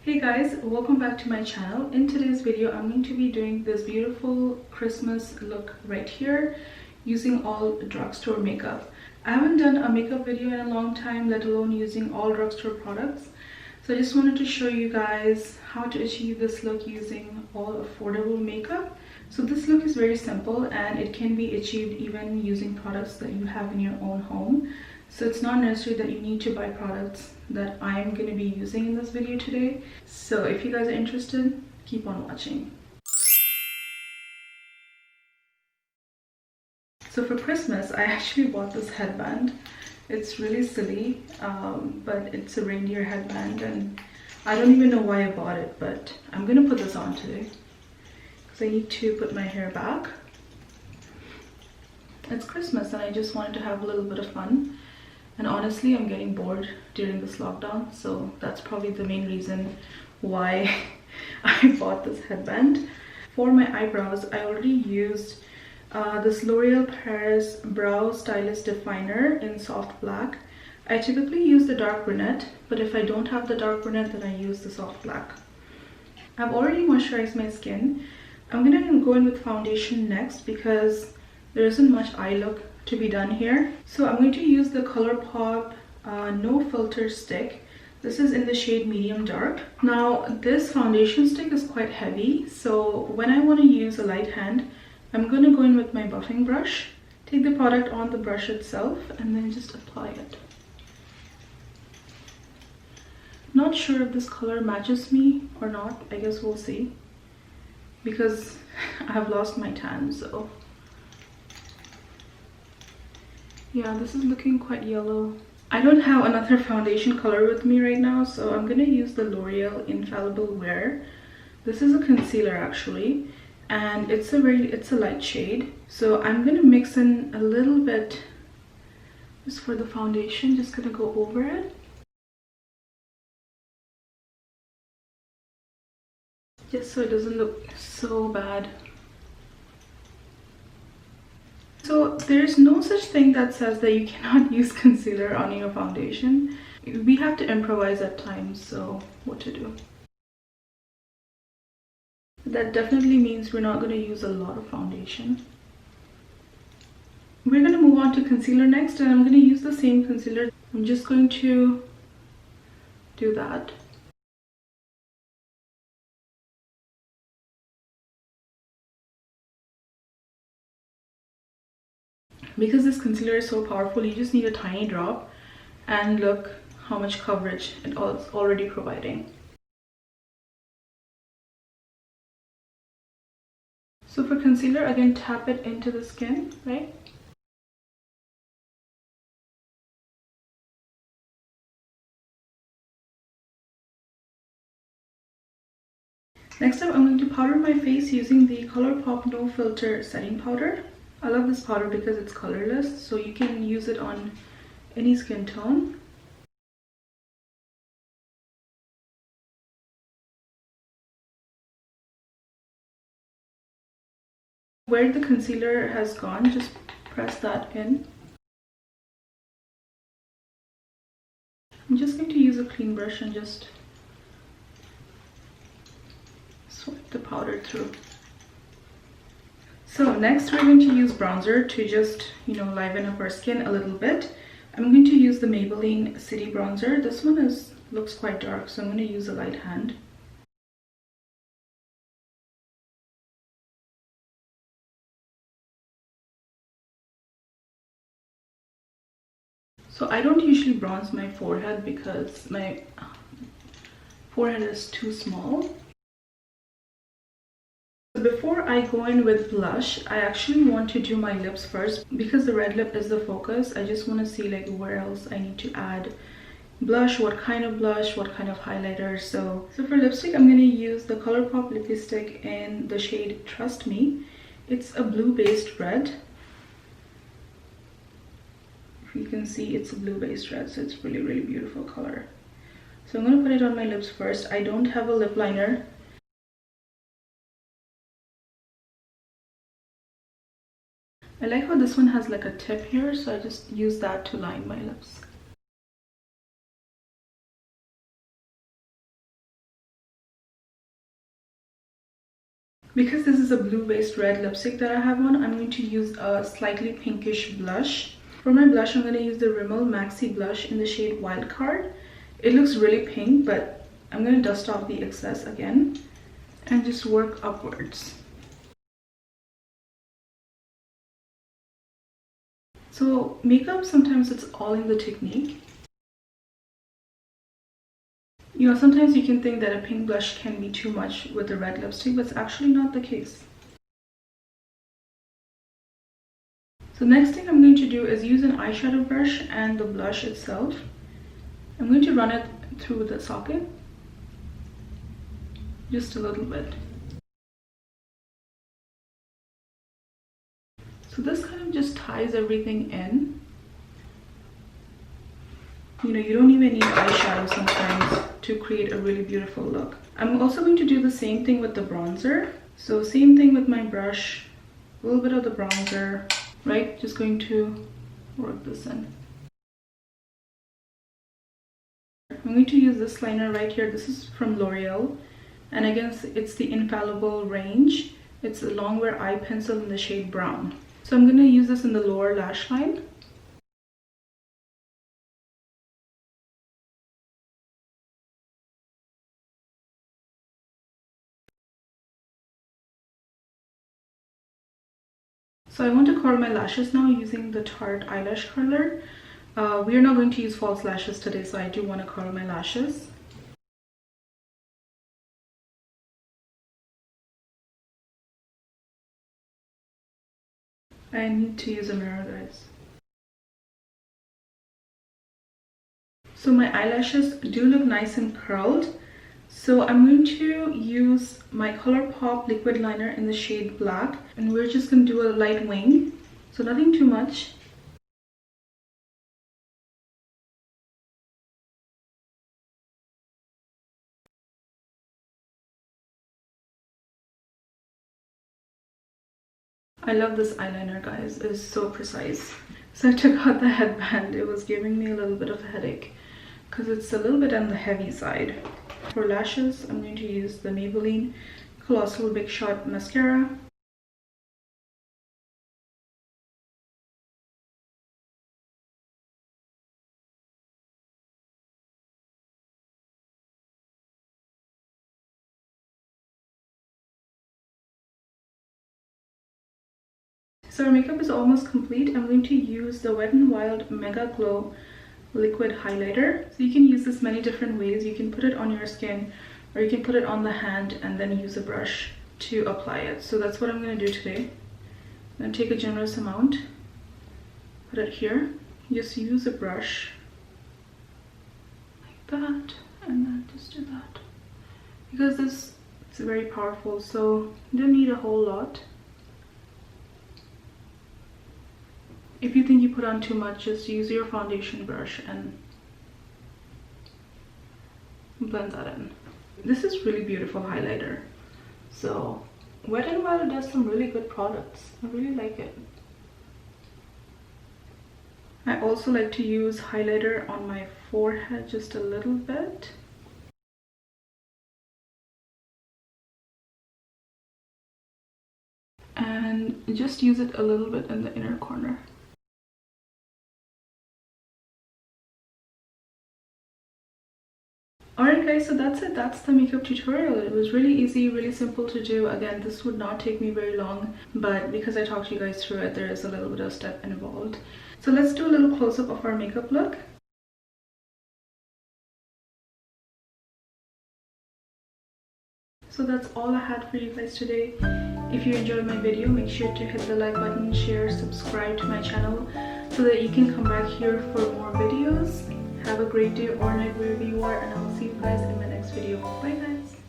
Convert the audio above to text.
Hey guys, welcome back to my channel. In today's video, I'm going to be doing this beautiful Christmas look right here using all drugstore makeup. I haven't done a makeup video in a long time, let alone using all drugstore products. So I just wanted to show you guys how to achieve this look using all affordable makeup. So this look is very simple and it can be achieved even using products that you have in your own home. So it's not necessary that you need to buy products that I'm going to be using in this video today. So if you guys are interested, keep on watching. So for Christmas, I actually bought this headband. It's really silly, but it's a reindeer headband and I don't even know why I bought it, but I'm going to put this on today because I need to put my hair back. It's Christmas and I just wanted to have a little bit of fun. And honestly, I'm getting bored during this lockdown, so that's probably the main reason why I bought this headband. For my eyebrows, I already used this L'Oreal Paris Brow Stylist Definer in soft black. I typically use the dark brunette, but if I don't have the dark brunette, then I use the soft black. I've already moisturized my skin. I'm gonna go in with foundation next because there isn't much eye look to be done here. So I'm going to use the ColourPop No Filter stick. This is in the shade medium dark. Now this foundation stick is quite heavy, so when I want to use a light hand, I'm going to go in with my buffing brush, take the product on the brush itself and then just apply it. Not sure if this color matches me or not. I guess we'll see because I have lost my tan, so yeah, this is looking quite yellow. I don't have another foundation color with me right now, so I'm gonna use the L'Oreal Infallible Wear. This is a concealer actually, and it's a light shade. So I'm gonna mix in a little bit just for the foundation, just gonna go over it. Just so it doesn't look so bad. So there's no such thing that says that you cannot use concealer on your foundation. We have to improvise at times, so what to do. That definitely means we're not going to use a lot of foundation. We're going to move on to concealer next, and I'm going to use the same concealer. I'm just going to do that. Because this concealer is so powerful, you just need a tiny drop, and look how much coverage it's already providing. So for concealer, again, tap it into the skin, right? Next up, I'm going to powder my face using the ColourPop No Filter Setting Powder. I love this powder because it's colorless, so you can use it on any skin tone. Where the concealer has gone, just press that in. I'm just going to use a clean brush and just swipe the powder through. So next we're going to use bronzer to just, liven up our skin a little bit. I'm going to use the Maybelline City Bronzer. This one looks quite dark, so I'm going to use a light hand. So I don't usually bronze my forehead because my forehead is too small. Before I go in with blush, I actually want to do my lips first because the red lip is the focus. I just want to see like where else I need to add blush, what kind of blush, what kind of highlighter. So for lipstick, I'm going to use the ColourPop lipstick in the shade Trust Me. It's a blue based red. If you can see, it's a blue based red, so it's really beautiful color. So I'm going to put it on my lips first. I don't have a lip liner. I like how this one has like a tip here, so I just use that to line my lips. Because this is a blue based red lipstick that I have on, I'm going to use a slightly pinkish blush. For my blush, I'm going to use the Rimmel Maxi Blush in the shade Wildcard. It looks really pink, but I'm going to dust off the excess again and just work upwards. So makeup, sometimes it's all in the technique. You know, sometimes you can think that a pink blush can be too much with a red lipstick, but it's actually not the case. So next thing I'm going to do is use an eyeshadow brush and the blush itself. I'm going to run it through the socket, just a little bit. So this kind of just ties everything in. You know, you don't even need eyeshadow sometimes to create a really beautiful look. I'm also going to do the same thing with the bronzer. So same thing with my brush, a little bit of the bronzer, right? Just going to work this in. I'm going to use this liner right here. This is from L'Oreal, and again it's the Infallible range. It's a longwear eye pencil in the shade brown. So I'm going to use this in the lower lash line. So I want to curl my lashes now using the Tarte eyelash curler. We are not going to use false lashes today, so I do want to curl my lashes. I need to use a mirror, guys. So my eyelashes do look nice and curled. So I'm going to use my ColourPop liquid liner in the shade black, and we're just going to do a light wing. So nothing too much. I love this eyeliner, guys. It is so precise. So I took out the headband. It was giving me a little bit of a headache because it's a little bit on the heavy side. For lashes, I'm going to use the Maybelline Colossal Big Shot Mascara. So our makeup is almost complete. I'm going to use the Wet n Wild Mega Glow liquid highlighter. So you can use this many different ways. You can put it on your skin, or you can put it on the hand and then use a brush to apply it. So that's what I'm going to do today. I'm going to take a generous amount, put it here, just use a brush like that, and then just do that, because this is very powerful, so you don't need a whole lot. If you think you put on too much, just use your foundation brush and blend that in. This is really beautiful highlighter. So Wet n Wild does some really good products. I really like it. I also like to use highlighter on my forehead just a little bit. And just use it a little bit in the inner corner. Alright guys, so that's it. That's the makeup tutorial. It was really easy, really simple to do. Again, this would not take me very long, but because I talked you guys through it, there is a little bit of step involved. So let's do a little close-up of our makeup look. So that's all I had for you guys today. If you enjoyed my video, make sure to hit the like button, share, subscribe to my channel so that you can come back here for more videos. Have a great day or night wherever you are, and I'll see you guys in my next video. Bye guys!